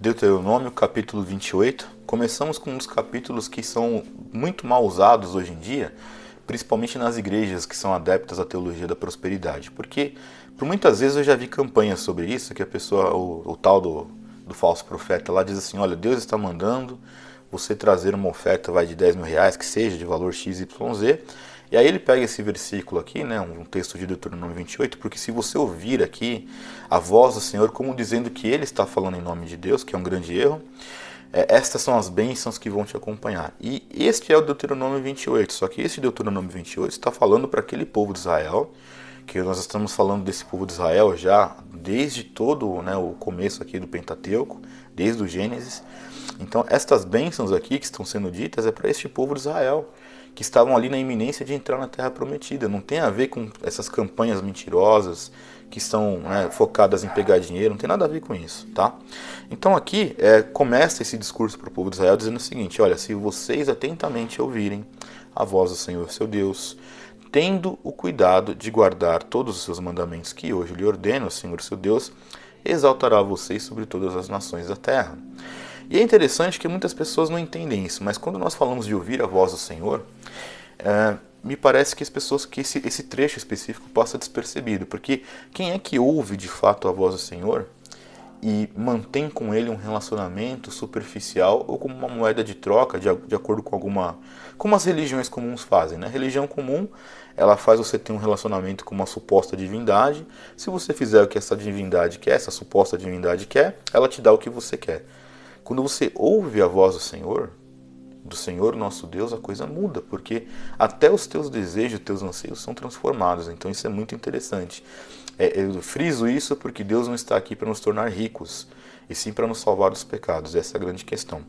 Deuteronômio, capítulo 28. Começamos com um dos capítulos que são muito mal usados hoje em dia, principalmente nas igrejas que são adeptas à teologia da prosperidade. Porque, por muitas vezes eu já vi campanhas sobre isso, que a pessoa, o tal do falso profeta lá diz assim, olha, Deus está mandando você trazer uma oferta de 10 mil reais, que seja de valor XYZ, e aí ele pega esse versículo aqui, né, um texto de Deuteronômio 28, porque se você ouvir aqui a voz do Senhor como dizendo que ele está falando em nome de Deus, que é um grande erro, estas são as bênçãos que vão te acompanhar. E este é o Deuteronômio 28, só que este Deuteronômio 28 está falando para aquele povo de Israel, que nós estamos falando desse povo de Israel já desde todo, né, o começo aqui do Pentateuco, desde o Gênesis. Então estas bênçãos aqui que estão sendo ditas é para este povo de Israel, que estavam ali na iminência de entrar na Terra Prometida. Não tem a ver com essas campanhas mentirosas que são, né, focadas em pegar dinheiro, não tem nada a ver com isso, tá? Então aqui começa esse discurso para o povo de Israel dizendo o seguinte, olha, se vocês atentamente ouvirem a voz do Senhor seu Deus, tendo o cuidado de guardar todos os seus mandamentos que hoje lhe ordeno, o Senhor seu Deus, exaltará vocês sobre todas as nações da terra. E é interessante que muitas pessoas não entendem isso, mas quando nós falamos de ouvir a voz do Senhor, me parece que as pessoas que esse trecho específico passa despercebido, porque quem é que ouve de fato a voz do Senhor e mantém com ele um relacionamento superficial ou como uma moeda de troca, de acordo com como as religiões comuns fazem, né? A religião comum, ela faz você ter um relacionamento com uma suposta divindade. Se você fizer o que essa divindade quer, essa suposta divindade quer, ela te dá o que você quer. Quando você ouve a voz do Senhor nosso Deus, a coisa muda, porque até os teus desejos, os teus anseios são transformados. Então isso é muito interessante. Eu friso isso porque Deus não está aqui para nos tornar ricos, e sim para nos salvar dos pecados. Essa é a grande questão.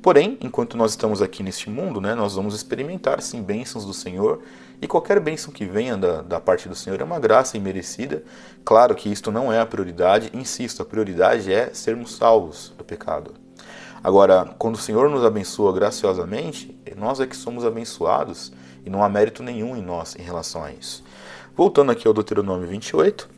Porém, enquanto nós estamos aqui neste mundo, né, nós vamos experimentar sim bênçãos do Senhor, e qualquer bênção que venha da parte do Senhor é uma graça imerecida. Claro que isto não é a prioridade, insisto, a prioridade é sermos salvos do pecado. Agora, quando o Senhor nos abençoa graciosamente, nós é que somos abençoados e não há mérito nenhum em nós em relação a isso. Voltando aqui ao Deuteronômio 28,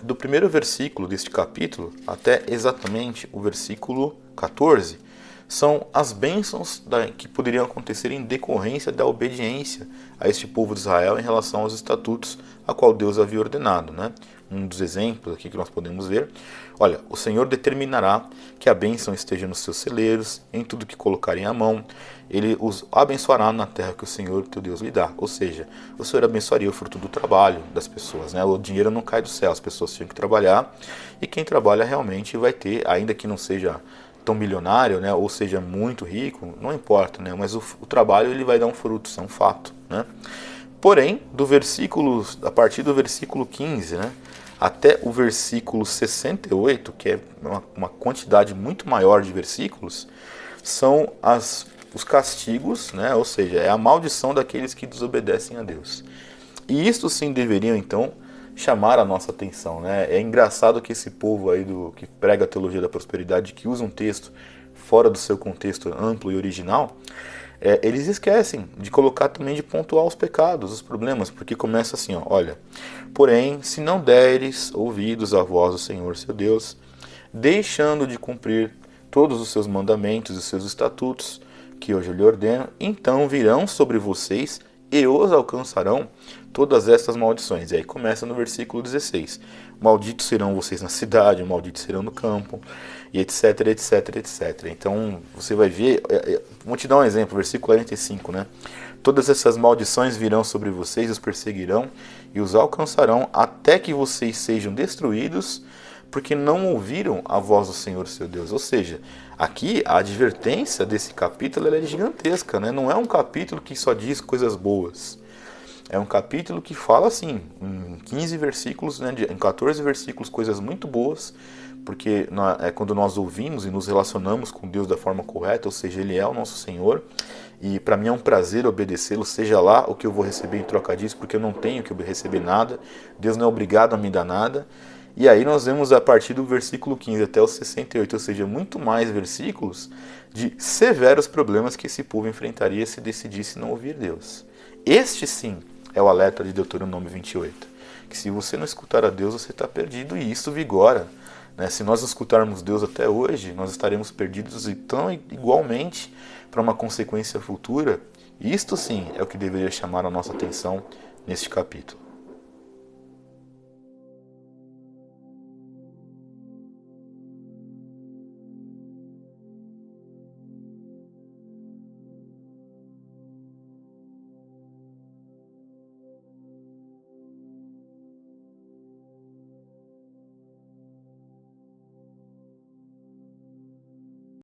do primeiro versículo deste capítulo até exatamente o versículo 14, são as bênçãos que poderiam acontecer em decorrência da obediência a este povo de Israel em relação aos estatutos a qual Deus havia ordenado, né? Um dos exemplos aqui que nós podemos ver, olha, o Senhor determinará que a bênção esteja nos seus celeiros, em tudo que colocarem a mão, ele os abençoará na terra que o Senhor teu Deus lhe dá. Ou seja, o Senhor abençoaria o fruto do trabalho das pessoas, né? O dinheiro não cai do céu, as pessoas tinham que trabalhar, e quem trabalha realmente vai ter, ainda que não seja tão milionário, né, ou seja muito rico, não importa, né, mas o trabalho ele vai dar um fruto, isso é um fato, né? Porém, a partir do versículo 15, né, até o versículo 68, que é uma quantidade muito maior de versículos, são os castigos, né, ou seja, é a maldição daqueles que desobedecem a Deus. E isto sim deveria então chamar a nossa atenção, né? É engraçado que esse povo aí que prega a teologia da prosperidade, que usa um texto fora do seu contexto amplo e original, eles esquecem de colocar também, de pontuar os pecados, os problemas, porque começa assim, ó, olha, porém, se não deres ouvidos à voz do Senhor seu Deus, deixando de cumprir todos os seus mandamentos e seus estatutos, que hoje eu lhe ordeno, então virão sobre vocês e os alcançarão todas estas maldições. E aí começa no versículo 16. Malditos serão vocês na cidade, malditos serão no campo, e etc, etc, etc. Então você vai ver, vou te dar um exemplo, versículo 45, né? Todas essas maldições virão sobre vocês, os perseguirão e os alcançarão até que vocês sejam destruídos, porque não ouviram a voz do Senhor seu Deus. Ou seja, aqui a advertência desse capítulo é gigantesca, né? Não é um capítulo que só diz coisas boas. É um capítulo que fala assim, em 15 versículos, né, em 14 versículos, coisas muito boas, porque é quando nós ouvimos e nos relacionamos com Deus da forma correta, ou seja, Ele é o nosso Senhor, e para mim é um prazer obedecê-lo, seja lá o que eu vou receber em troca disso, porque eu não tenho que receber nada, Deus não é obrigado a me dar nada. E aí nós vemos a partir do versículo 15 até o 68, ou seja, muito mais versículos de severos problemas que esse povo enfrentaria se decidisse não ouvir Deus. Este sim é o alerta de Deuteronômio 28, que se você não escutar a Deus, você está perdido, e isso vigora né? Se nós escutarmos Deus até hoje, nós estaremos perdidos então igualmente para uma consequência futura. Isto sim é o que deveria chamar a nossa atenção neste capítulo.